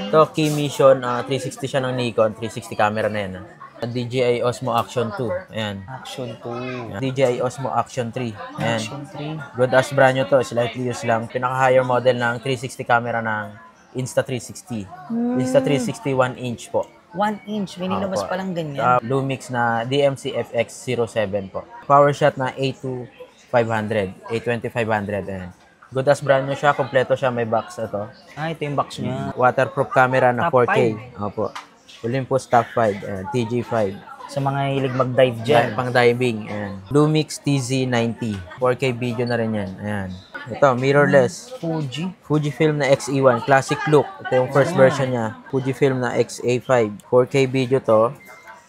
Ito, key mission, 360 siya ng Nikon, 360 camera na yan. DJI Osmo Action 2. Ayan. Action 2. DJI Osmo Action 3. Ayan. Action 3. Good as brand new to. Slightly used lang. Pinaka-higher model ng 360 camera ng Insta360. Insta360 1-inch po. 1 inch. May nilabas pa lang ganyan. Lumix na DMC FX07 po. Power shot na A2500. A2500. Ayan. Good as brand new siya. Kompleto siya. May box ito. Ito yung box niya. Waterproof camera na Top 4K. Opo. Olympus Top 5, TG5. Sa mga hilig mag-dive dyan. Pang diving. Ayan. Lumix TZ90. 4K video na rin yan. Ayan. Ito, mirrorless. Fujifilm na X-E1. Classic look. Ito yung first version niya. Fujifilm na X-A5. 4K video to.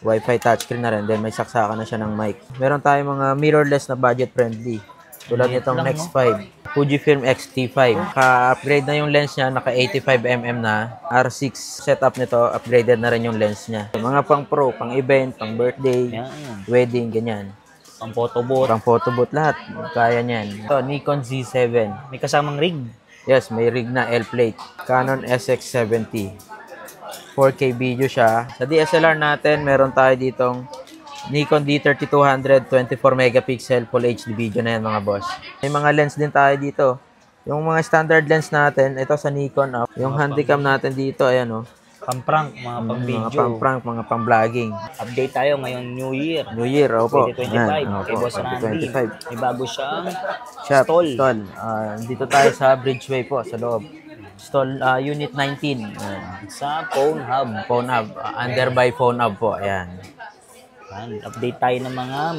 Wi-Fi touchscreen na rin. Then may saksakan na siya ng mic. Meron tayong mga mirrorless na budget friendly. Tulad nitong Nex 5. Fujifilm X-T5. Ka-upgrade na yung lens niya. Naka 85mm na. R6 setup nito. Upgraded na rin yung lens niya. Mga pang pro, pang event, pang birthday, wedding, ganyan. Pang photobooth. Pang photobooth lahat. Kaya niyan. Ito, Nikon Z7. May kasamang rig. Yes, may rig na L-plate. Canon SX70. 4K video siya. Sa DSLR natin, meron tayo ditong Nikon D3200 24 megapixel Full HD video na yan mga boss. May mga lens din tayo dito. Yung mga standard lens natin, ito sa Nikon. Yung handycam natin dito, ayan o. Pang-prank, mga pang-video. Mga pang-prank, mga pang-vlogging. Update tayo ngayon, New Year. New Year, opo. 2025. Kay Boss Randy. May bago siyang stall. Dito tayo sa Bridgeway po, sa loob. Stall Unit 19. Sa Phone Hub. Phone Hub. Under by Phone Hub po. Ayan. Update tayo ng mga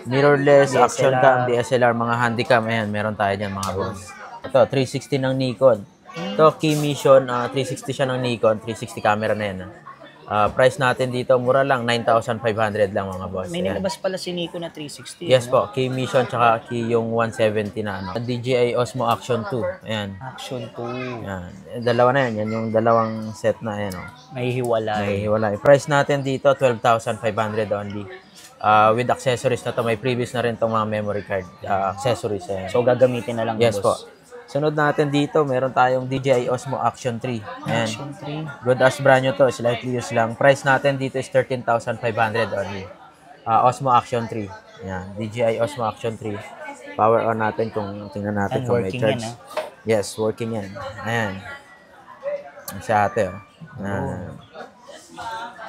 mirrorless, action cam, DSLR, mga handycam. Ayan, meron tayo dyan mga boss. Ito, 360 ng Nikon. Ito, key mission, 360 siya ng Nikon, 360 camera na yan. Price natin dito, mura lang, 9,500 lang mga boss. May nilabas pala si Nikon na 360. Yes po, key mission, tsaka key yung 170 na ano. DJI Osmo Action 2. Ayan. Action 2. Ayan. Dalawa na yan, yan yung dalawang set na yan. May hiwalay. Price natin dito, 12,500 only. With accessories na to, may previous na rin tong mga memory card accessories. Ayan. So gagamitin na lang, yes boss. Po. Sunod natin dito, meron tayong DJI Osmo Action 3. Ayan. Action 3. Good as brand new to, slightly used lang. Price natin dito is 13,500 only. Osmo Action 3. Ayan. DJI Osmo Action 3. Power on natin kung tingnan natin kung may charge. Yan, yes, working yan. Ayan. Si ate, oh.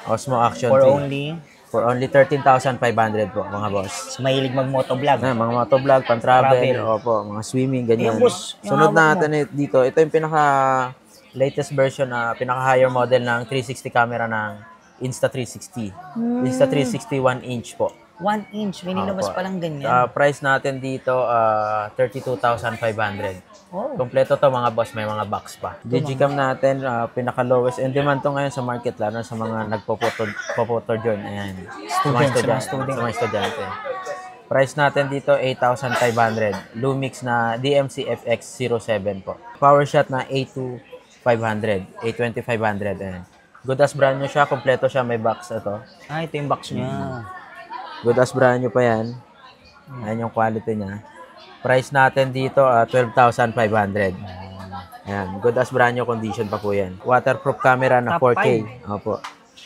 Osmo Action 3. For only 13,500 po, mga boss. So, mahilig mag-motovlog. Mga motovlog, pan-travel, opo, mga swimming, ganyan. Sunod natin dito, ito yung pinaka-latest version na pinaka-higher model ng 360 camera ng Insta360. Insta360 1-inch po. 1 inch, may nilabas pa lang ganyan. Price natin dito, 32,500. Kompleto to mga boss, may mga box pa. Digicam natin, pinaka-lowest in demand to ngayon sa market, lalo sa mga nagpo-photo dyan. Ayan. Sa mga estudyante. Price natin dito, 8,500. Lumix na DMC FX07 po. Power shot na A2500. A2500. Ayan. Good as brand new siya, kompleto siya, may box ito. Ito yung box niya. Good as brand new pa yan. Ayan yung quality niya. Price natin dito, 12,500. Ayan. Good as brand new condition pa po yan. Waterproof camera na 4K. Opo.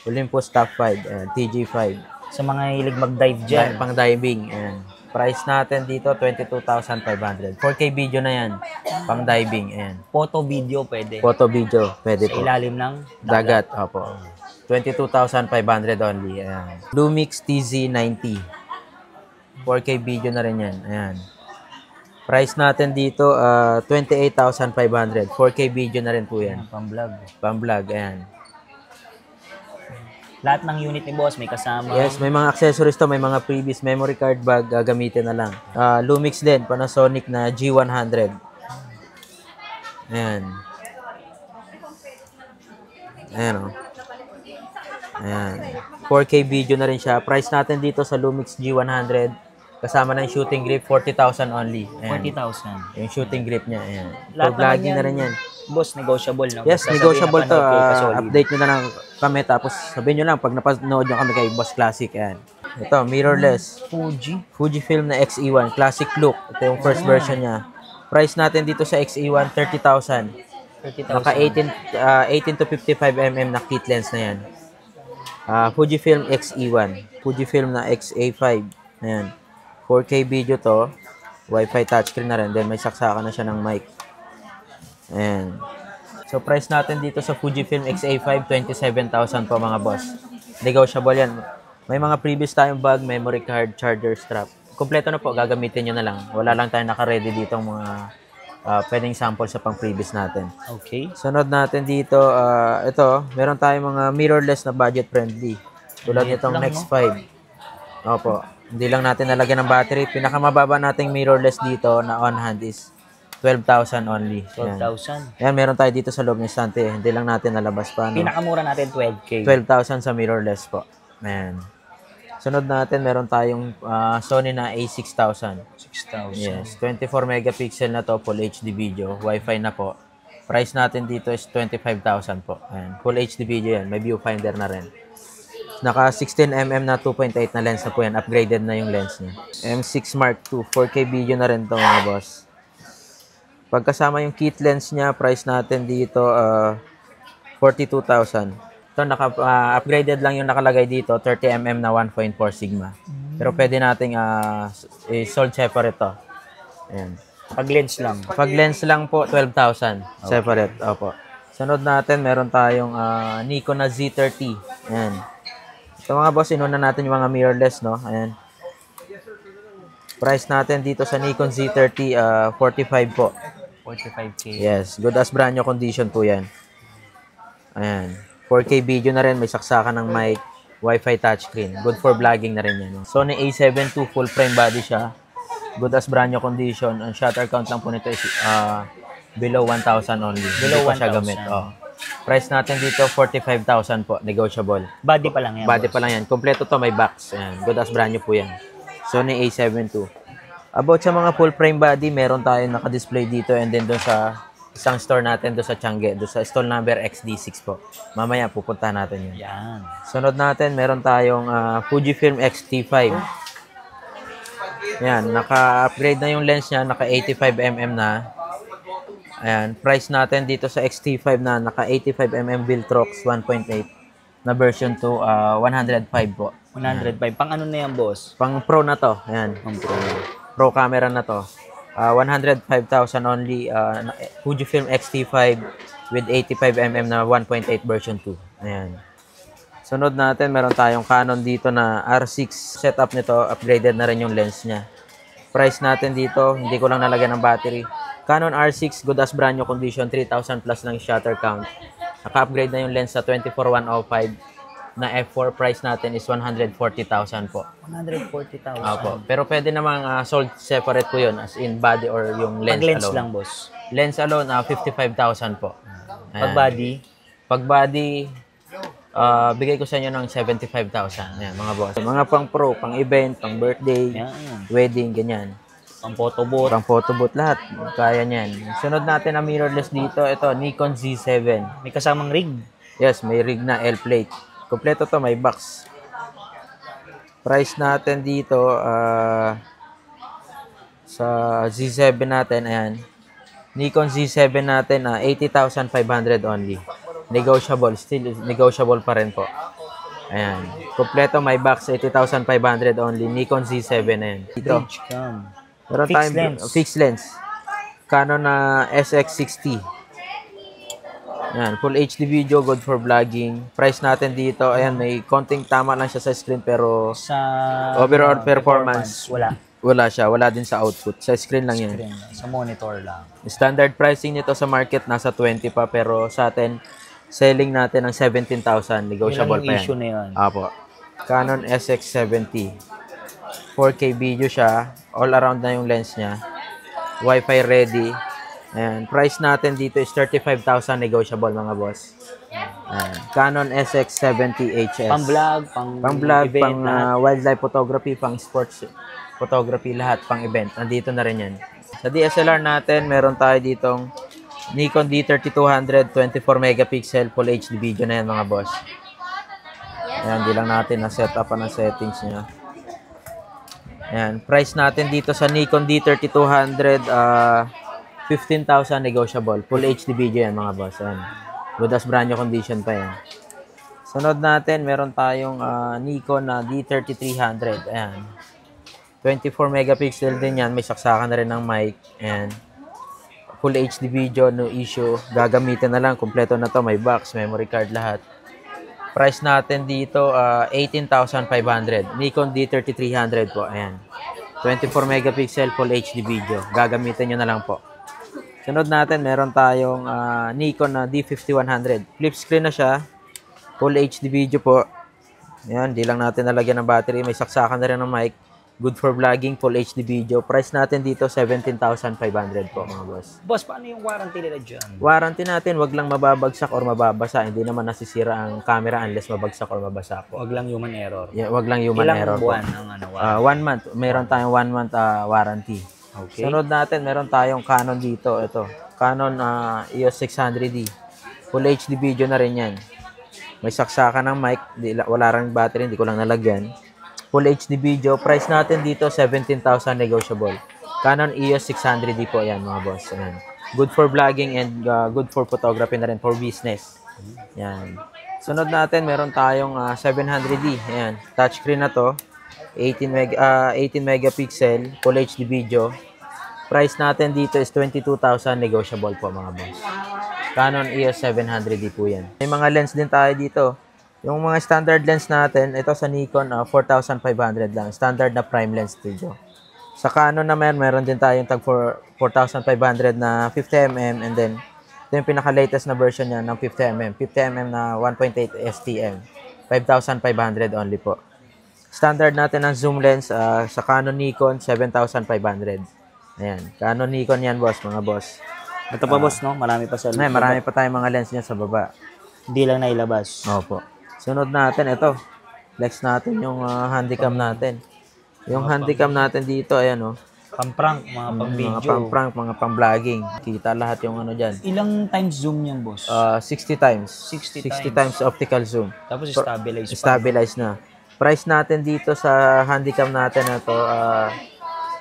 Olympus Top 5. TG5. Sa mga hilig mag-dive dyan. Pang diving. Ayan. Price natin dito, 22,500. 4K video na yan. Pang diving. Ayan. Photo, video, pwede. Photo, video. Pwede po. Sa ilalim ng dagat. Opo. 22,500 only. Ayan. Lumix TZ90. 4K video na rin yan. Ayan. Price natin dito, 28,500. 4K video na rin po yan. Pang-vlog. Pang-vlog. Ayan. Lahat ng unit ni boss may kasama. Yes, may mga accessories to. May mga previous memory card bag. Gagamitin na lang. Lumix din. Panasonic na G100. Ayan. Ayan o. Ayan. 4K video na rin siya. Price natin dito sa Lumix G100. Kasama ng shooting grip, 40,000 only. Ayan. 40,000. Yung shooting grip niya. Ayan. For vlogging na rin yan. Boss, negotiable, no? Yes, negotiable to. Update nyo na lang kami. Tapos sabihin nyo lang, pag napanood nyo kami kay Boss Classic. Ayan. Ito, mirrorless. Fujifilm na X-E1. Classic look. Ito yung first version niya. Price natin dito sa X-E1, 30,000. Naka 18 to 55 mm na kit lens na yan. Fujifilm X-E1. Fujifilm na X-A5. Ayan. 4K video to. Wi-Fi touchscreen na rin. Then may saksakan na siya ng mic. Ayan. So price natin dito sa Fujifilm X-A5, 27,000 po mga boss. Negotiable yan. May mga previous tayong bag, memory card, charger strap. Kompleto na po, gagamitin nyo na lang. Wala lang tayo naka-ready dito mga pwedeng sample sa pang previous natin. Okay. Sunod natin dito, ito, meron tayong mga mirrorless na budget friendly. Tulad nitong Nex 5. Opo, hindi lang natin nalagyan ng battery. Pinakamababa nating mirrorless dito na on hand is 12,000 only. 12,000. Yan, meron tayo dito sa loob ng stante. Hindi lang natin nalabas pa. No? Pinakamura natin 12K. 12,000 sa mirrorless po. Ayan. Sunod natin, meron tayong Sony na A6000. 6,000. Yes, 24 megapixel na to, full HD video, Wi-Fi na po. Price natin dito is 25,000 po. Ayan, full HD video yan, may viewfinder na rin. Naka 16mm na 2.8 na lens na po yan, upgraded na yung lens niya. M6 Mark II, 4K video na rin to mga boss. Pagkasama yung kit lens niya, price natin dito 42,000. Ito, upgraded lang yung nakalagay dito, 30mm na 1.4 Sigma. Pero pwede nating sold separate to. Ayan. Pag lens lang. Pag lens lang po, 12,000. Separate. Opo. Sunod natin, meron tayong Nikon na Z30. Ayan. Ito mga boss, inuna natin yung mga mirrorless, no? Ayan. Price natin dito sa Nikon Z30, 45 po. 45K. Yes. Good as brand new condition po yan. Ayan. 4K video na rin, may saksakan ng mic, Wi-Fi touchscreen. Good for vlogging na rin yan. Sony A7 II, full frame body siya. Good as brand new condition. Ang shutter count lang po nito is below 1,000 only. Below 1,000. Siya gamit. Oh. Price natin dito, 45,000 po. Negotiable. Body pa lang yan. Body pa lang yan. Kompleto to, may box. Ayan. Good as brand new po yan. Sony A7 II. About sa mga full frame body, meron tayong naka-display dito and then doon sa isang store natin doon sa Changi, doon sa stall number XD6 po. Mamaya pupuntahan natin yun. Yan. Sunod natin, meron tayong Fujifilm X-T5. Yan, naka-upgrade na yung lens niya, naka 85mm na. Ayan, price natin dito sa X-T5 na naka 85mm Viltrox 1.8 na version 2, 105 po. 105. Pang ano na yan, boss? Pang pro na to. Ayan, Pang pro. pro camera na to. 105,000 only, Fujifilm X-T5 with 85mm na 1.8 version 2. Ayan. Sunod natin, meron tayong Canon dito na R6 setup nito. Upgraded na rin yung lens niya. Price natin dito, hindi ko lang nalagyan ng battery. Canon R6, good as brand new condition, 3,000 plus lang shutter count. Naka-upgrade na yung lens sa 24-105 na f4. Price natin is 140,000 po. 140,000. Opo. Pero pwede namang sold separate po yun, as in body or yung lens Pag lens alone. lang, boss. Lens alone, 55,000 po. Pag body, Pag body, bigay ko sa inyo ng 75,000. Ayan, mga boss. Mga pang pro, pang event, pang birthday, yan. wedding, ganyan. Pang photo booth. Pang photo booth, lahat. Kaya niyan. Sunod natin ang mirrorless dito. Ito, Nikon Z7. May kasamang rig. Yes, may rig na L-plate. Kompleto to, may box. Price natin dito, sa Z7 natin, ayan. Nikon Z7 natin, 80,500 only. Negotiable, still negotiable pa rin po. Ayan. Kompleto, may box, 80,500 only. Nikon Z7 na yan. Dito. Bridge cam. Meron Fixed tayong lens. fixed lens. Canon na SX60. Yan, full HD video, good for vlogging. Price natin dito, ayan, may konting tama lang siya sa screen pero Sa overall performance, wala. wala siya. Wala din sa output. Sa screen lang yan. Screen. Sa monitor lang. Standard pricing nito sa market, nasa 20 pa. Pero sa atin, selling natin ng 17,000. Negotiable Yun lang yung pa yan. issue na yun. Apo. Canon SX70. 4K video siya. All around na yung lens niya. Wi-Fi ready. Ayan. Price natin dito is 35,000 negotiable mga boss. Ayan. Canon SX70 HS. Pang-vlog, Pang-vlog, event, pang wildlife photography, pang sports photography, lahat, pang event. Nandito na rin yan. Sa DSLR natin, meron tayo ditong Nikon D3200, 24 megapixel, full HD video na yan mga boss. Ayan, di lang natin na-set up ang settings niya. Ayan, price natin dito sa Nikon D3200, 15,000 negotiable. Full HD video yan mga boss. Ayan. Good as brand new condition pa yan. Sunod natin, meron tayong Nikon na D3300. Ayan. 24 megapixel din yan. May saksakan na rin ng mic. Ayan. Full HD video, no issue. Gagamitin na lang. Kompleto na to. May box, memory card, lahat. Price natin dito, 18,500. Nikon D3300 po. Ayan. 24 megapixel, full HD video. Gagamitin nyo na lang po. Sunod natin, meron tayong Nikon na D5100. Flip screen na siya. Full HD video po. Ayan, di lang natin nalagyan ng battery. May saksakan na rin ng mic. Good for vlogging, full HD video. Price natin dito, 17,500 po mga boss. Boss, paano yung warranty nila dyan? Warranty natin, wag lang mababagsak or mababasa. Hindi naman nasisira ang camera unless mabagsak or mabasa po. Wag lang human error. Yeah, wag lang human error po. Ilang buwan ang warranty? 1 month. Meron tayong 1 month warranty. Okay. Sunod natin, meron tayong Canon dito. Ito, Canon EOS 600D. Full HD video na rin yan. May saksakan ng mic. Wala ring battery, hindi ko lang nalagyan. Full HD video. Price natin dito, 17,000 negotiable. Canon EOS 600D po yan mga boss. Ayan. Good for vlogging and good for photography na rin for business. Yan. Sunod natin, meron tayong 700D. Ayan. Touchscreen na to. 18 megapixel. Full HD video. Price natin dito is 22,000 negotiable po mga boss. Canon EOS 700D po yan. May mga lens din tayo dito. Yung mga standard lens natin, ito sa Nikon, 4,500 lang. Standard na prime lens studio. Sa Canon naman, meron din tayong tag 4,500 na 50mm. And then, ito yung pinaka-latest na version niya ng 50mm. 50mm na 1.8 STM. 5,500 only po. Standard natin ang zoom lens sa Canon Nikon, 7,500. Ayan. Canon Nikon yan, boss, mga boss. Ito pa boss, no? Marami pa sa Marami pa tayong mga lens niya sa baba. Hindi lang nailabas. Opo. Sunod natin, ito. Flex natin yung handycam natin. Yung handycam natin dito, ayan o. Pang-prank, mga pang-video. Mga pang-prank, mga pang-vlogging. Kita lahat yung ano dyan. Ilang times zoom yan, boss? 60 times. 60 times optical zoom. Tapos stabilize pa. Stabilize na. Price natin dito sa handycam natin na to,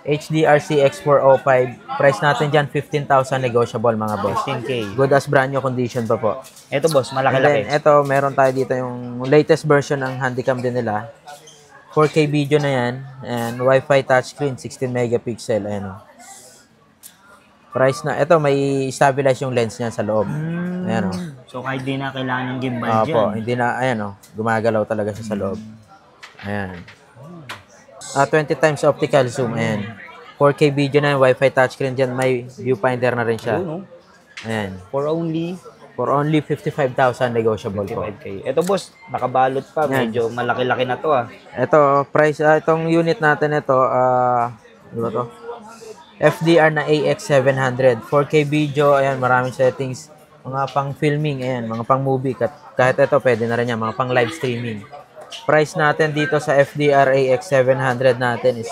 HDRC X405. Price natin dyan, 15,000 negotiable mga boss. 15K. Good as brand new condition pa po. Ito boss, And malaki-laki. then, ito, meron tayo dito yung latest version ng handycam din nila. 4K video na yan. And Wi-Fi touchscreen, 16 megapixel. Ayan o. Price na, ito, may stabilize yung lens niya sa loob. Ayan o. So kahit di na kailangan ng gimbal Opo, dyan. hindi na, ayan o. Gumagalaw talaga siya sa loob. Ayan. 20 times optical zoom. Ayan. 4K video na yung Wi-Fi touchscreen dyan. May viewfinder na rin siya. Ayun, no? Ayan. For For only only 55,000 negotiable po. 55K. Ito boss, nakabalot pa. Yan. Medyo malaki-laki na to Ito, price, itong unit natin ito, ano ba to? FDR na AX700. 4K video, ayan, maraming settings. Mga pang filming, ayan, mga pang movie. Kahit ito, pwede na rin yan, mga pang live streaming. Price natin dito sa FDR AX700 natin is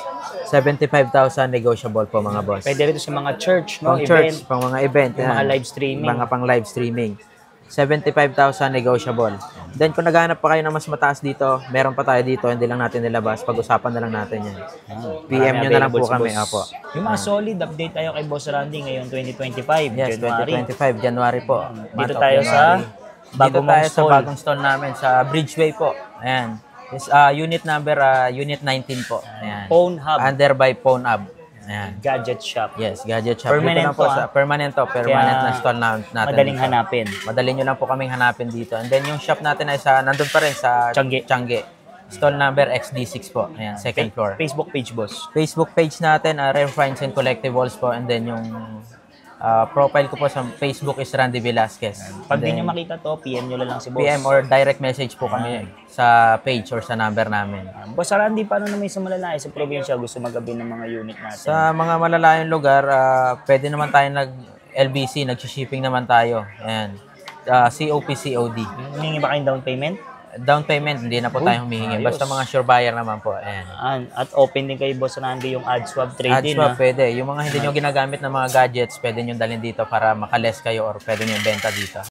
75,000 negotiable po mga boss. Pwede rin sa mga church, no? Pang Event, church, pang mga event. yung mga live streaming. Mga pang live streaming. 75,000 negotiable. Then kung naghahanap pa kayo ng mas mataas dito, meron pa tayo dito, hindi lang natin nilabas. Pag-usapan na lang natin yan. PM nyo na lang po kami. Apo. Yung mga solid, update tayo kay Boss Randy ngayon 2025, Yes, January. 2025, January po. Dito Month of tayo sa January. Dito tayo sa stall. bagong stall namin sa Bridgeway po. Ayan. This, unit number, unit 19 po. Ayan. Phone Hub, Under by Phone Hub. Ayan. Gadget Shop. Yes, gadget shop. Permanent Dito lang po to, sa permanent to. Permanent Kaya na stall natin. Madaling dito. hanapin. Madali nyo lang po kaming hanapin dito. And then yung shop natin ay nandun pa rin sa Tiangge. Stall number XD6 po. Ayan, second floor. Facebook page, Boss. Facebook page natin, Rare Finds and Collectibles po. And then yung profile ko po sa Facebook is Randy Velasquez. Pag And di then, nyo makita to, PM nyo lang si Boss. PM or direct message po kami sa page or sa number namin. Boss Randy, paano naman sa malalaki sa probinsya gusto magabi ng mga unit natin? Sa mga malalayong lugar, pwede naman tayo nag-LBC, nag-shipping naman tayo. Ayan. COP, COD. Humingi ba kayong down payment? Down payment, hindi na po tayo humihingi. Basta mga sure buyer naman po. Ayan. At open din kay Boss Randy yung AdSwap trade-in. AdSwap, pwede. Yung mga hindi nyo ginagamit na mga gadgets, pwede nyo dalhin dito para makaless kayo or pwede nyo benta dito.